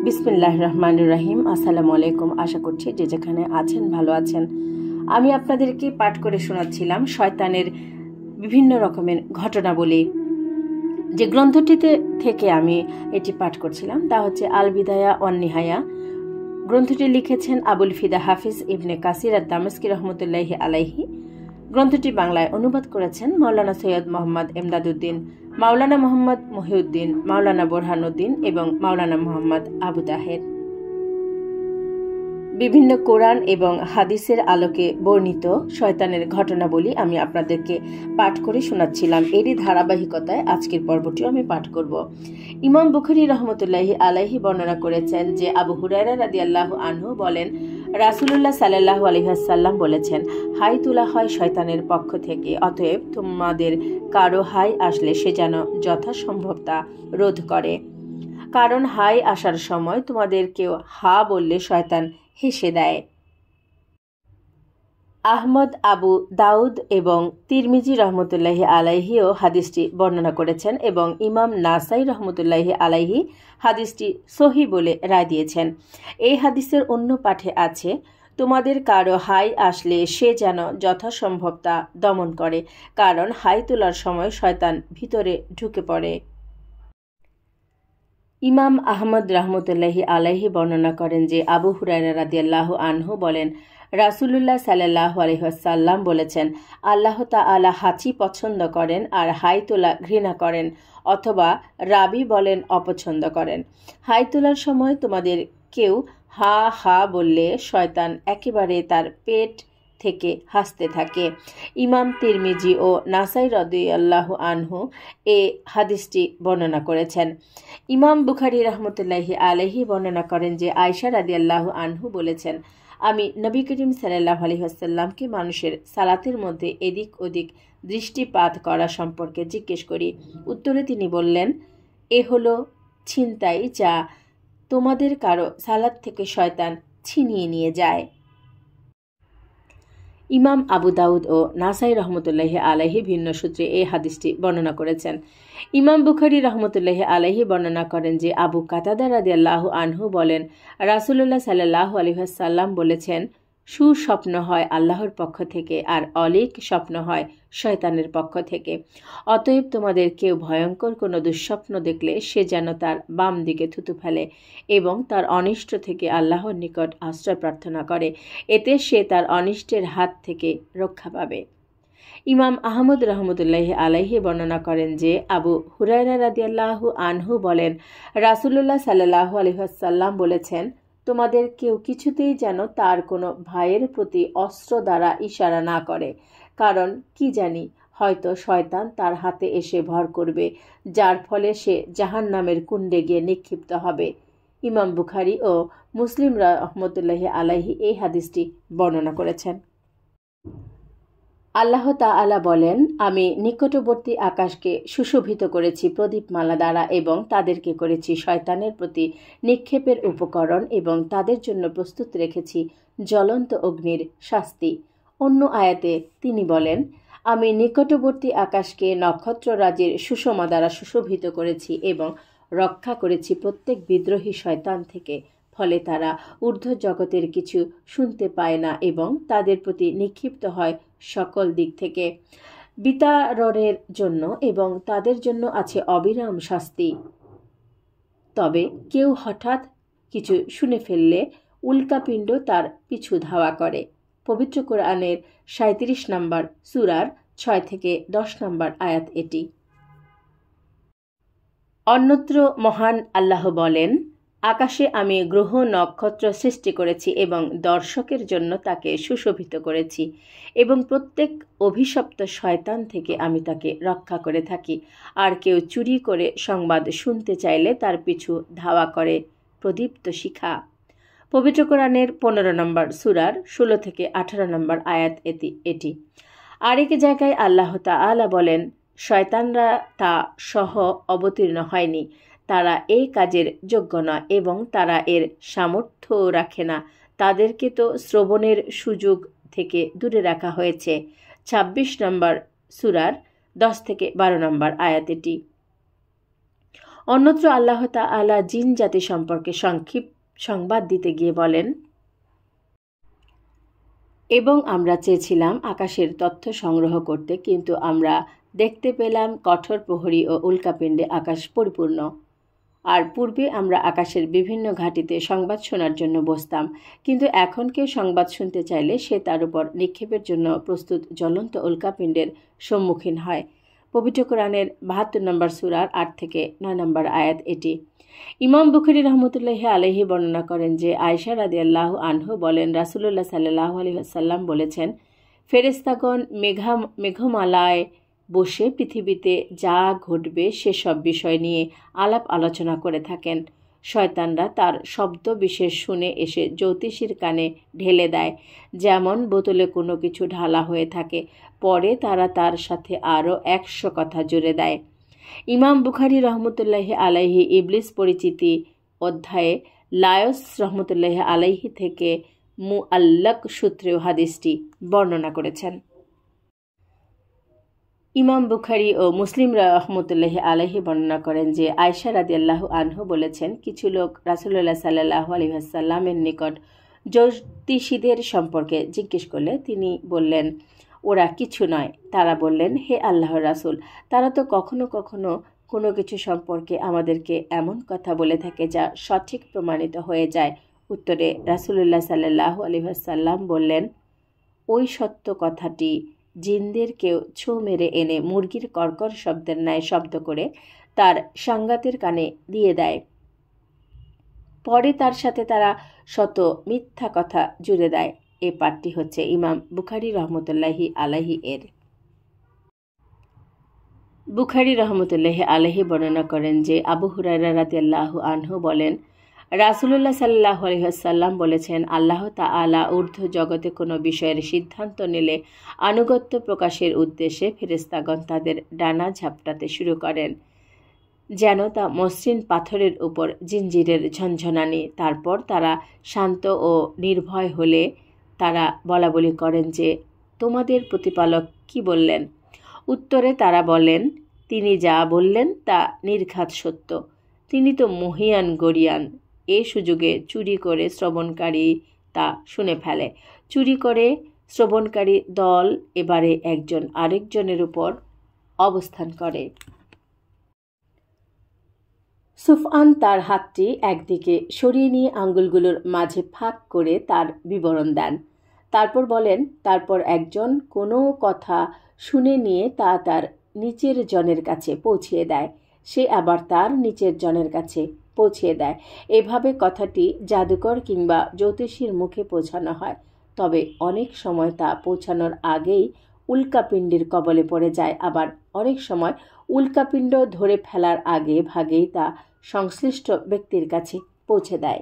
বিসমিল্লাহির রহমানির রহিম। আসসালামু আলাইকুম। আশা করছি যে যেখানে আছেন ভালো আছেন। আমি আপনাদেরকে পাঠ করে শোনাচ্ছিলাম শয়তানের বিভিন্ন রকমের ঘটনাবলী। যে গ্রন্থটিতে থেকে আমি এটি পাঠ করছিলাম তা হচ্ছে আল বিদায়া ওয়ান নিহায়া। গ্রন্থটি লিখেছেন আবুল ফিদা হাফিজ ইবনে কাসির আদ-দামেস্কি রহমতুল্লাহি আলাইহি। গ্রন্থটি বাংলায় অনুবাদ করেছেন মাওলানা সৈয়দ মোহাম্মদ এমদাদউদ্দিন, মাওলানা মোহাম্মদ মহিউদ্দিন, মাওলানা বোরহানউদ্দিন এবং মাওলানা মোহাম্মদ আবু তাহের। বিভিন্ন কোরআন এবং হাদিসের আলোকে বর্ণিত শয়তানের ঘটনাবলী আমি আপনাদেরকে পাঠ করে শোনাচ্ছিলাম। এরই ধারাবাহিকতায় আজকের পর্বটিও আমি পাঠ করব। ইমাম বুখারী রহমতুল্লাহি আলাইহি বর্ণনা করেছেন যে আবু হুরায়রা রাদিয়াল্লাহু আনহু বলেন, রাসূলুল্লাহ সাল্লাল্লাহু আলাইহি ওয়াসাল্লাম বলেছেন, হাই তোলা হয় শয়তানের পক্ষ থেকে, অতএব তোমাদের কারো হাই আসলে সে যেন যথাসম্ভব তা রোধ করে। কারণ হাই আসার সময় তোমাদের কেউ হা বললে শয়তান হেসে দেয়। আহমদ, আবু দাউদ এবং তিরমিজি রহমতুল্লাহি আলাইহিও হাদিসটি বর্ণনা করেছেন এবং ইমাম নাসাই রহমতুল্লাহি আলাইহি হাদিসটি সহি বলে রায় দিয়েছেন। এই হাদিসের অন্য পাঠে আছে, তোমাদের কারো হাই আসলে সে যেন যথাসম্ভব তা দমন করে, কারণ হাই তোলার সময় শয়তান ভিতরে ঢুকে পড়ে। ইমাম আহমদ রহমতুল্লাহি আলাইহি বর্ণনা করেন যে আবু হুরায়রা রাদিয়াল্লাহু আনহু বলেন, রাসূলুল্লাহ সাল্লাল্লাহু আলাইহি ওয়াসাল্লাম বলেছেন, আল্লাহ তাআলা হাঁচি পছন্দ করেন আর হাই তোলা ঘৃণা করেন, অথবা রাবি বলেন অপছন্দ করেন। হাই তোলার সময় তোমাদের কেউ হা হা বললে শয়তান একেবারে তার পেট থেকে হাসতে থাকে। ইমাম তিরমিজি ও নাসাই রাদিয়াল্লাহু আনহু এ হাদিসটি বর্ণনা করেছেন। ইমাম বুখারী রহমতুল্লাহি আলাইহি বর্ণনা করেন যে আয়েশা রাদিয়াল্লাহু আনহু বলেছেন, আমি নবী করিম সাল্লাল্লাহু আলাইহি ওয়াসাল্লামকে মানুষের সালাতের মধ্যে এদিক ওদিক দৃষ্টিপাত করা সম্পর্কে জিজ্ঞেস করি। উত্তরে তিনি বললেন, এ হলো ছিনতাই যা তোমাদের কারো সালাত থেকে শয়তান ছিনিয়ে নিয়ে যায়। ইমাম আবু দাউদ ও নাসাই রহমতুল্লাহি আলাইহি ভিন্ন সূত্রে এই হাদিসটি বর্ণনা করেছেন। ইমাম বুখারী রহমতুল্লাহি আলাইহি বর্ণনা করেন যে আবু কাতাদা রাদিয়াল্লাহু আনহু বলেন, রাসূলুল্লাহ সাল্লাল্লাহু আলাইহি ওয়াসাল্লাম বলেছেন, সুস্বপ্ন হয় আল্লাহর পক্ষ থেকে আর অলীক স্বপ্ন হয় শয়তানের পক্ষ থেকে। অতএব তোমাদের কেউ ভয়ঙ্কর কোনো দুঃস্বপ্ন দেখলে সে যেন তার বাম দিকে থুতু ফেলে এবং তার অনিষ্ট থেকে আল্লাহর নিকট আশ্রয় প্রার্থনা করে, এতে সে তার অনিষ্টের হাত থেকে রক্ষা পাবে। ইমাম আহমদ রহমতুল্লাহি আলাইহি বর্ণনা করেন যে আবু হুরায়রা রাদিয়াল্লাহু আনহু বলেন, রাসূলুল্লাহ সাল্লাল্লাহু আলাইহি ওয়াসাল্লাম বলেছেন, তোমাদের কেউ কিছুতেই যেন তার কোনো ভাইয়ের প্রতি অস্ত্র দ্বারা ইশারা না করে, কারণ কি জানি হয়তো শয়তান তার হাতে এসে ভর করবে, যার ফলে সে জাহান্নামের কুণ্ডে গিয়ে নিক্ষিপ্ত হবে। ইমাম বুখারী ও মুসলিম রহমতুল্লাহি আলাইহি এই হাদিসটি বর্ণনা করেছেন। আল্লাহ তাআলা বলেন, আমি নিকটবর্তী আকাশকে সুশোভিত করেছি প্রদীপমালা দ্বারা এবং তাদেরকে করেছি শয়তানের প্রতি নিক্ষেপের উপকরণ এবং তাদের জন্য প্রস্তুত রেখেছি জ্বলন্ত অগ্নির শাস্তি। অন্য আয়াতে তিনি বলেন, আমি নিকটবর্তী আকাশকে নক্ষত্ররাজির সুষমা দ্বারা সুশোভিত করেছি এবং রক্ষা করেছি প্রত্যেক বিদ্রোহী শয়তান থেকে, ফলে তারা ঊর্ধ্ব জগতের কিছু শুনতে পায় না এবং তাদের প্রতি নিক্ষিপ্ত হয় সকল দিক থেকে বিতাড়নের জন্য, এবং তাদের জন্য আছে অবিরাম শাস্তি। তবে কেউ হঠাৎ কিছু শুনে ফেললে উল্কাপিণ্ড তার পিছু ধাওয়া করে। পবিত্র কোরআনের 37 নম্বর সূরার 6 থেকে 10 নম্বর আয়াত এটি। অন্যত্র মহান আল্লাহ বলেন, আকাশে আমি গ্রহ নক্ষত্র সৃষ্টি করেছি এবং দর্শকের জন্য তাকে সুশোভিত করেছি এবং প্রত্যেক অভিশপ্ত শয়তান থেকে আমি তাকে রক্ষা করে থাকি। আর কেউ চুরি করে সংবাদ শুনতে চাইলে তার পিছু ধাওয়া করে প্রদীপ্ত শিখা। পবিত্র কোরআনের 15 নম্বর সূরার 16 থেকে 18 নম্বর আয়াত এটি। আরেক জায়গায় আল্লাহ তাআলা বলেন, শয়তানরা তা সহ অবতীর্ণ হয়নি, তারা এই কাজের যোগ্য নয় এবং তারা এর সামর্থ্য রাখে না, তাদেরকে তো শ্রবণের সুযোগ থেকে দূরে রাখা হয়েছে। 26 নম্বর সূরার 10 থেকে 12 নম্বর আয়াত এটি। অন্যত্র আল্লাহ তাআলা জিন জাতি সম্পর্কে সংবাদ দিতে গিয়ে বলেন, এবং আমরা চেয়েছিলাম আকাশের তথ্য সংগ্রহ করতে, কিন্তু আমরা দেখতে পেলাম কঠোর প্রহরী ও উল্কাপিণ্ডে আকাশ পরিপূর্ণ। আর পূর্বে আমরা আকাশের বিভিন্ন ঘাঁটিতে সংবাদ শোনার জন্য বসতাম, কিন্তু এখন কেউ সংবাদ শুনতে চাইলে সে তার উপর নিক্ষেপের জন্য প্রস্তুত জ্বলন্ত উল্কাপিণ্ডের সম্মুখীন হয়। পবিত্র কোরআনের ৭২ নম্বর সূরার ৮ থেকে ৯ নম্বর আয়াত এটি। ইমাম বুখারী রহমতুল্লাহি আলাইহি বর্ণনা করেন যে আয়েশা রাদিয়াল্লাহু আনহু বলেন, রাসূলুল্লাহ সাল্লাল্লাহু আলাইহি ওয়াসাল্লাম বলেছেন, ফেরেশতাগণ মেঘমালায় বসে পৃথিবীতে যা ঘটবে সেসব বিষয় নিয়ে আলাপ আলোচনা করে থাকেন। শয়তানরা তার শব্দ বিশেষ শুনে এসে জ্যোতিষীর কানে ঢেলে দেয়, যেমন বোতলে কোনো কিছু ঢালা হয়ে থাকে। পরে তারা তার সাথে আরও ১০০ কথা জুড়ে দেয়। ইমাম বুখারী রহমতুল্লাহি আলাইহি ইবলিস পরিচিতি অধ্যায়ে লায়স রহমতুল্লাহি আলাইহি থেকে মুআল্লাক সূত্রেও হাদিসটি বর্ণনা করেছেন। ইমাম বুখারী ও মুসলিম রহমতুল্লাহি আলাইহি বর্ণনা করেন যে আয়েশা রাদিয়াল্লাহু আনহু বলেছেন, কিছু লোক রাসূলুল্লাহ সাল্লাল্লাহু আলাইহি ওয়াসাল্লামের নিকট জ্যোতিষীদের সম্পর্কে জিজ্ঞেস করলে তিনি বললেন, ওরা কিছু নয়। তারা বললেন, হে আল্লাহর রাসূল, তারা তো কখনো কখনো কোনো কিছু সম্পর্কে আমাদেরকে এমন কথা বলে থাকে যা সঠিক প্রমাণিত হয়ে যায়। উত্তরে রাসূলুল্লাহ সাল্লাল্লাহু আলাইহি ওয়াসাল্লাম বললেন, ওই সত্য কথাটি জিনদের কেউ ছোঁ মেরে এনে মুরগির কর্কর শব্দের ন্যায় শব্দ করে তার সাঙ্গাতের কানে দিয়ে দেয়। পরে তার সাথে তারা শত মিথ্যা কথা জুড়ে দেয়। এ পাঠটি হচ্ছে ইমাম বুখারী রহমতুল্লাহি আলাইহি এর। বুখারী রহমতুল্লাহি আলাইহি বর্ণনা করেন যে আবু হুরায়রা রাদিয়াল্লাহু আনহু বলেন, রাসূলুল্লাহ সাল্লাল্লাহু আলাইহি ওয়াসাল্লাম বলেছেন, আল্লাহ তাআলা ঊর্ধ্ব জগতে কোনো বিষয়ের সিদ্ধান্ত নিলে আনুগত্য প্রকাশের উদ্দেশ্যে ফেরেশতাগণ তাদের ডানা ঝাপটাতে শুরু করেন, যেন তা মসৃণ পাথরের উপর জিঞ্জিরের ঝনঝনানি। তারপর তারা শান্ত ও নির্ভয় হলে তারা বলাবলি করেন যে, তোমাদের প্রতিপালক কি বললেন? উত্তরে তারা বলেন, তিনি যা বললেন তা নির্ঘাত সত্য। তিনি তো মহিয়ান গরিয়ান। এ সুযোগে চুরি করে শ্রবণকারী তা শুনে ফেলে। চুরি করে শ্রবণকারী দল এবারে একজন আরেকজনের উপর অবস্থান করে। সুফয়ান তার হাতটি একদিকে সরিয়ে নিয়ে আঙ্গুলগুলোর মাঝে ফাঁক করে তার বিবরণ দেন। তারপর বলেন, তারপর একজন কোনো কথা শুনে নিয়ে তা তার নিচের জনের কাছে পৌঁছিয়ে দেয়। সে আবার তার নিচের জনের কাছে পৌঁছিয়ে দেয়। এভাবে কথাটি জাদুকর কিংবা জ্যোতিষীর মুখে পৌঁছানো হয়। তবে অনেক সময় তা পৌঁছানোর আগেই উল্কাপিণ্ডের কবলে পড়ে যায়। আবার অনেক সময় উল্কাপিণ্ড ধরে ফেলার আগে ভাগেই তা সংশ্লিষ্ট ব্যক্তির কাছে পৌঁছে দেয়।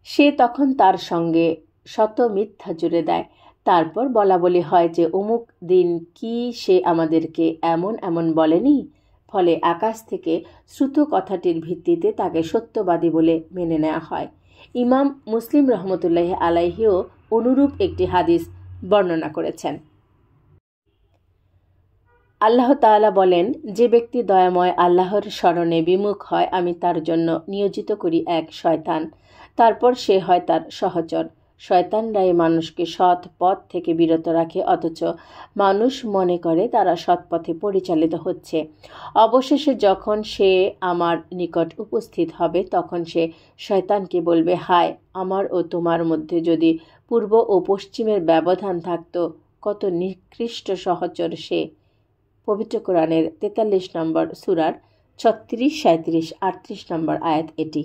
সে তখন তার সঙ্গে শত মিথ্যা জুড়ে দেয়। তারপর বলাবলি হয় যে, অমুক দিন কি সে আমাদেরকে এমন এমন বলেনি? ফলে আকাশ থেকে শ্রুত কথাটির ভিত্তিতে তাকে সত্যবাদী বলে মেনে নেওয়া হয়। ইমাম মুসলিম রহমতুল্লাহি আলাইহিও অনুরূপ একটি হাদিস বর্ণনা করেছেন। আল্লাহ তাআলা বলেন, যে ব্যক্তি দয়াময় আল্লাহর শরণে বিমুখ হয়, আমি তার জন্য নিয়োজিত করি এক শয়তান। তারপর সে হয় তার সহচর। শয়তানরাই মানুষকে সৎ পথ থেকে বিরত রাখে, অথচ মানুষ মনে করে তারা সৎ পথে পরিচালিত হচ্ছে। অবশেষে যখন সে আমার নিকট উপস্থিত হবে, তখন সে শয়তানকে বলবে, হায়, আমার ও তোমার মধ্যে যদি পূর্ব ও পশ্চিমের ব্যবধান থাকত, কত নিকৃষ্ট সহচর সে। পবিত্র কোরআনের 43 নম্বর সূরার 36, 37, 38 নম্বর আয়াত এটি।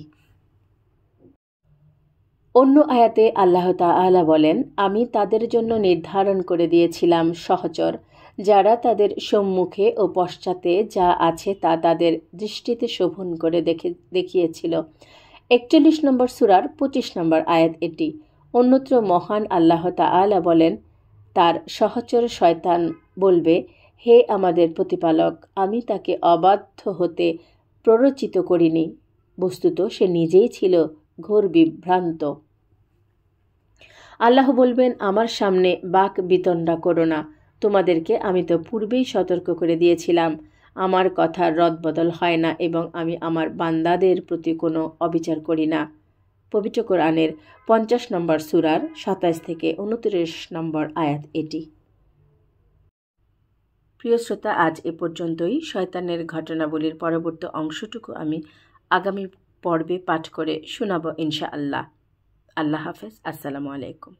অন্য আয়াতে আল্লাহ তাআলা বলেন, আমি তাদের জন্য নির্ধারণ করে দিয়েছিলাম সহচর, যারা তাদের সম্মুখে ও পশ্চাতে যা আছে তা তাদের দৃষ্টিতে শোভন করে দেখিয়েছিল। 41 নম্বর সূরার 25 নম্বর আয়াত এটি। অন্যত্র মহান আল্লাহ তাআলা বলেন, তার সহচর শয়তান বলবে, হে আমাদের প্রতিপালক, আমি তাকে অবাধ্য হতে প্ররোচিত করিনি। বস্তুত সে নিজেই ছিল ঘোর বিভ্রান্ত। আল্লাহ বলবেন, আমার সামনে বাক বিতণ্ডা করো না। তোমাদেরকে আমি তো পূর্বেই সতর্ক করে দিয়েছিলাম। আমার কথার রদবদল হয় না এবং আমি আমার বান্দাদের প্রতি কোনো অবিচার করি না। পবিত্র কোরআনের 50 নম্বর সূরার 27 থেকে 29 নম্বর আয়াত এটি। প্রিয় শ্রোতা, আজ এ পর্যন্তই। শয়তানের ঘটনাবলীর পরবর্তী অংশটুকু আমি আগামী পর্বে পাঠ করে শোনাব ইনশাআল্লাহ। আল্লাহ হাফেজ। আসসালামু আলাইকুম।